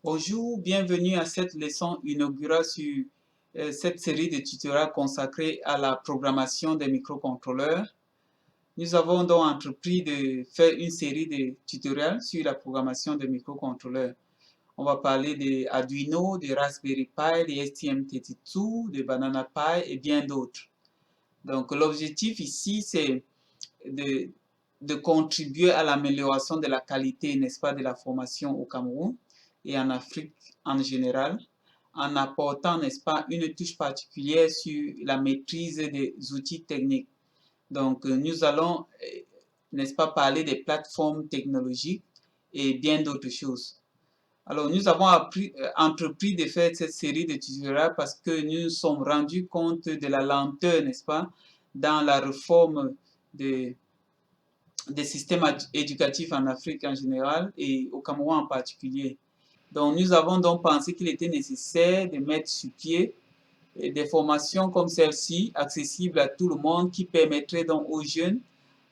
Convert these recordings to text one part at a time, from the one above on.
Bonjour, bienvenue à cette leçon inaugurale sur cette série de tutoriels consacrés à la programmation des microcontrôleurs. Nous avons donc entrepris de faire une série de tutoriels sur la programmation des microcontrôleurs. On va parler de Arduino, de Raspberry Pi, de STM32, de Banana Pi et bien d'autres. Donc l'objectif ici, c'est de, de contribuer à l'amélioration de la qualité, n'est-ce pas, de la formation au Cameroun et en Afrique en général, en apportant, n'est-ce pas, une touche particulière sur la maîtrise des outils techniques. Donc, nous allons, n'est-ce pas, parler des plateformes technologiques et bien d'autres choses. Alors, nous avons entrepris de faire cette série de tutoriels parce que nous nous sommes rendus compte de la lenteur, n'est-ce pas, dans la réforme des systèmes éducatifs en Afrique en général et au Cameroun en particulier. Donc, nous avons donc pensé qu'il était nécessaire de mettre sur pied des formations comme celle-ci, accessibles à tout le monde, qui permettraient donc aux jeunes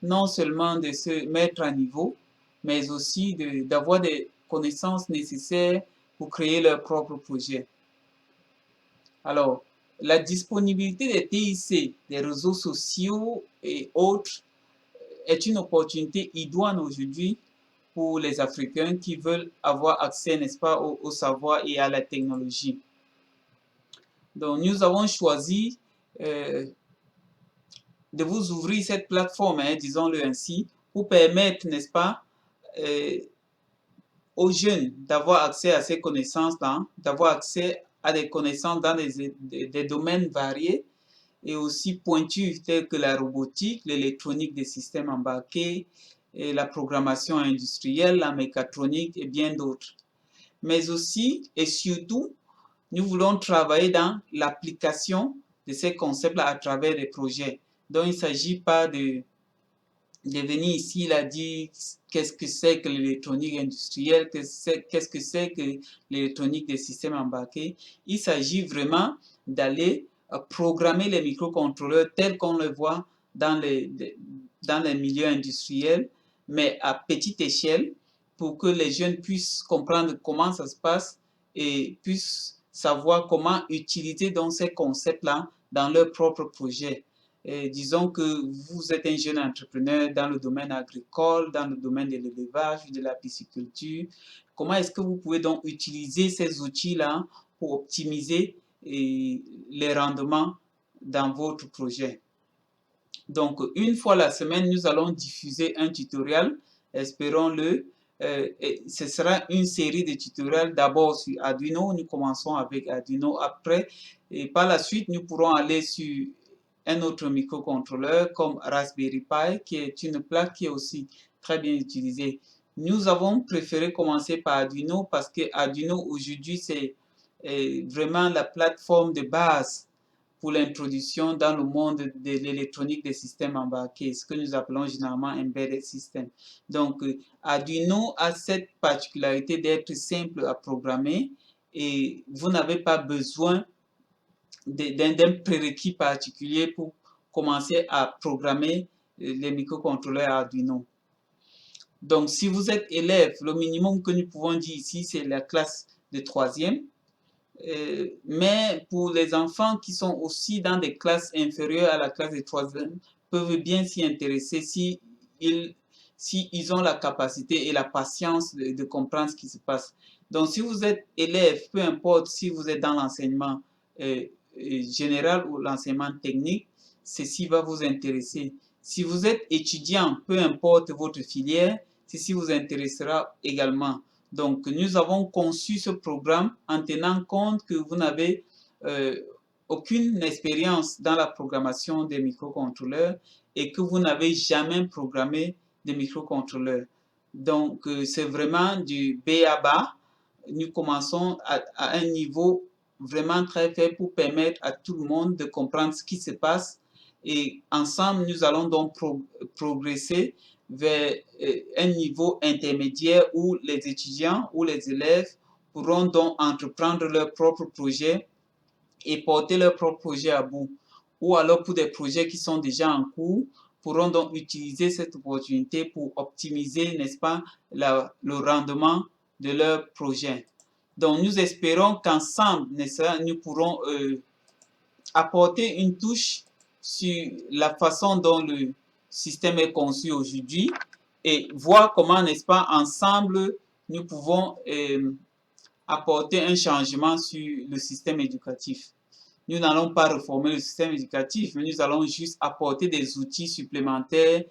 non seulement de se mettre à niveau, mais aussi d'avoir des connaissances nécessaires pour créer leur propre projet. Alors, la disponibilité des TIC, des réseaux sociaux et autres est une opportunité idoine aujourd'hui pour les Africains qui veulent avoir accès, n'est-ce pas, au savoir et à la technologie. Donc, nous avons choisi de vous ouvrir cette plateforme, disons-le ainsi, pour permettre, n'est-ce pas, aux jeunes d'avoir accès à ces connaissances-là, d'avoir accès à des connaissances dans des domaines variés et aussi pointus tels que la robotique, l'électronique des systèmes embarqués, et la programmation industrielle, la mécatronique et bien d'autres. Mais aussi et surtout, nous voulons travailler dans l'application de ces concepts-là à travers des projets. Donc, il ne s'agit pas de venir ici, il a dit qu'est-ce que c'est que l'électronique industrielle, qu'est-ce que c'est que l'électronique des systèmes embarqués. Il s'agit vraiment d'aller programmer les microcontrôleurs tels qu'on le voit dans les milieux industriels, mais à petite échelle, pour que les jeunes puissent comprendre comment ça se passe et puissent savoir comment utiliser donc ces concepts-là dans leur propre projet. Et disons que vous êtes un jeune entrepreneur dans le domaine agricole, dans le domaine de l'élevage, de la pisciculture. Comment est-ce que vous pouvez donc utiliser ces outils-là pour optimiser les rendements dans votre projet? Donc, une fois la semaine, nous allons diffuser un tutoriel, espérons-le. Ce sera une série de tutoriels d'abord sur Arduino. Nous commençons avec Arduino après. Et par la suite, nous pourrons aller sur un autre microcontrôleur comme Raspberry Pi, qui est une plaque qui est aussi très bien utilisée. Nous avons préféré commencer par Arduino parce que Arduino aujourd'hui, c'est vraiment la plateforme de base pour l'introduction dans le monde de l'électronique des systèmes embarqués, ce que nous appelons généralement embedded system. Donc, Arduino a cette particularité d'être simple à programmer et vous n'avez pas besoin d'un prérequis particulier pour commencer à programmer les microcontrôleurs Arduino. Donc, si vous êtes élève, le minimum que nous pouvons dire ici, c'est la classe de 3e. Mais pour les enfants qui sont aussi dans des classes inférieures à la classe de 3e, peuvent bien s'y intéresser si ils ont la capacité et la patience de comprendre ce qui se passe. Donc, si vous êtes élève, peu importe si vous êtes dans l'enseignement général ou l'enseignement technique, ceci va vous intéresser. Si vous êtes étudiant, peu importe votre filière, ceci vous intéressera également. Donc, nous avons conçu ce programme en tenant compte que vous n'avez aucune expérience dans la programmation des microcontrôleurs et que vous n'avez jamais programmé des microcontrôleurs. Donc, c'est vraiment du B à bas. Nous commençons à un niveau vraiment très faible pour permettre à tout le monde de comprendre ce qui se passe. Et ensemble, nous allons donc progresser vers un niveau intermédiaire où les étudiants ou les élèves pourront donc entreprendre leur propre projet et porter leur propre projet à bout. Ou alors pour des projets qui sont déjà en cours, pourront donc utiliser cette opportunité pour optimiser, n'est-ce pas, le rendement de leur projet. Donc, nous espérons qu'ensemble, nous pourrons apporter une touche sur la façon dont le système est conçu aujourd'hui et voir comment, n'est-ce pas, ensemble, nous pouvons apporter un changement sur le système éducatif. Nous n'allons pas réformer le système éducatif, mais nous allons juste apporter des outils supplémentaires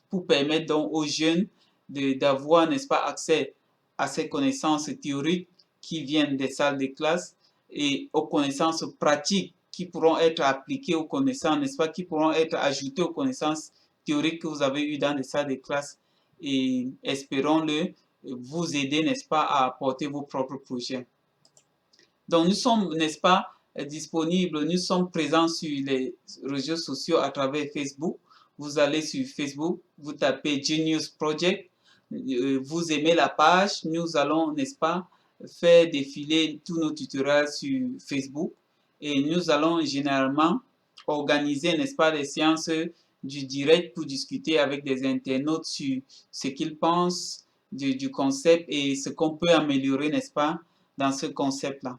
pour permettre donc aux jeunes d'avoir, n'est-ce pas, accès à ces connaissances théoriques qui viennent des salles de classe et aux connaissances pratiques qui pourront être appliquées aux connaissances, n'est-ce pas, qui pourront être ajoutées aux connaissances théoriques que vous avez eues dans les salles de classe. Et espérons-le, vous aider, n'est-ce pas, à apporter vos propres projets. Donc, nous sommes, n'est-ce pas, disponibles, nous sommes présents sur les réseaux sociaux à travers Facebook. Vous allez sur Facebook, vous tapez Genius Project, vous aimez la page, nous allons, n'est-ce pas, faire défiler tous nos tutoriels sur Facebook et nous allons généralement organiser, n'est-ce pas, des séances du direct pour discuter avec des internautes sur ce qu'ils pensent du concept et ce qu'on peut améliorer, n'est-ce pas, dans ce concept-là.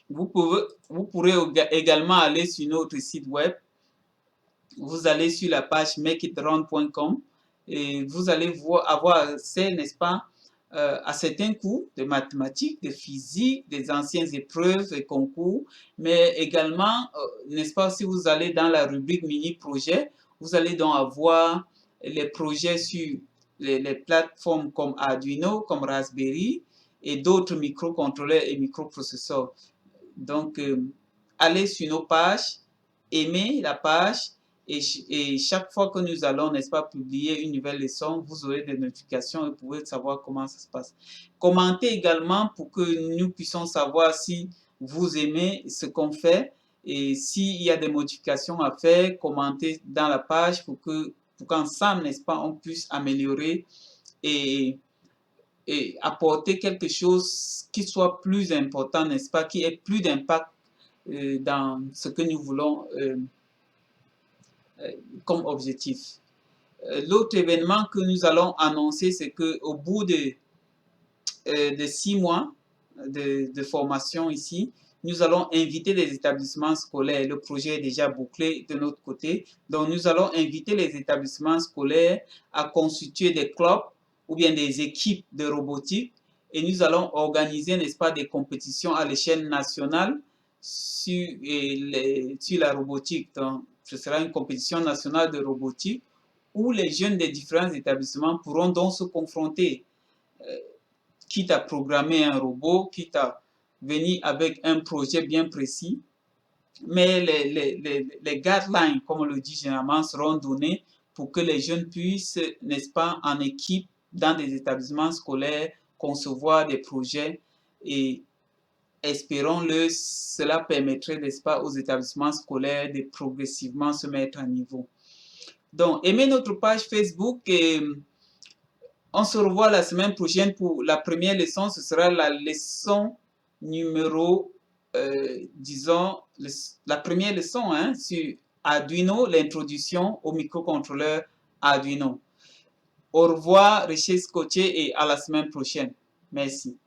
Vous pourrez également aller sur notre site web. Vous allez sur la page makeitrun.com et vous allez avoir accès, n'est-ce pas, à certains cours de mathématiques, de physique, des anciennes épreuves et concours, mais également, n'est-ce pas, si vous allez dans la rubrique mini-projet, vous allez donc avoir les projets sur les plateformes comme Arduino, comme Raspberry et d'autres microcontrôleurs et microprocesseurs. Donc, allez sur nos pages, aimez la page et chaque fois que nous allons, n'est-ce pas, publier une nouvelle leçon, vous aurez des notifications et vous pouvez savoir comment ça se passe. Commentez également pour que nous puissions savoir si vous aimez ce qu'on fait et s'il y a des modifications à faire, commentez dans la page pour qu'ensemble, n'est-ce pas, on puisse améliorer et apporter quelque chose qui soit plus important, n'est-ce pas, qui ait plus d'impact dans ce que nous voulons comme objectif. L'autre événement que nous allons annoncer, c'est qu'au bout de 6 mois de formation ici, nous allons inviter les établissements scolaires. Le projet est déjà bouclé de notre côté. Donc, nous allons inviter les établissements scolaires à constituer des clubs ou bien des équipes de robotique et nous allons organiser, n'est-ce pas, des compétitions à l'échelle nationale sur la robotique. Donc, ce sera une compétition nationale de robotique où les jeunes des différents établissements pourront donc se confronter, quitte à programmer un robot, quitte à venir avec un projet bien précis. Mais les guidelines, comme on le dit généralement, seront donnés pour que les jeunes puissent, n'est-ce pas, en équipe, dans des établissements scolaires, concevoir des projets et espérons-le, cela permettrait, n'est-ce pas, aux établissements scolaires de progressivement se mettre à niveau. Donc, aimez notre page Facebook et on se revoit la semaine prochaine pour la première leçon. Ce sera la leçon numéro, disons, la première leçon sur Arduino, l'introduction au microcontrôleur Arduino. Au revoir, Richard Scottier, et à la semaine prochaine. Merci.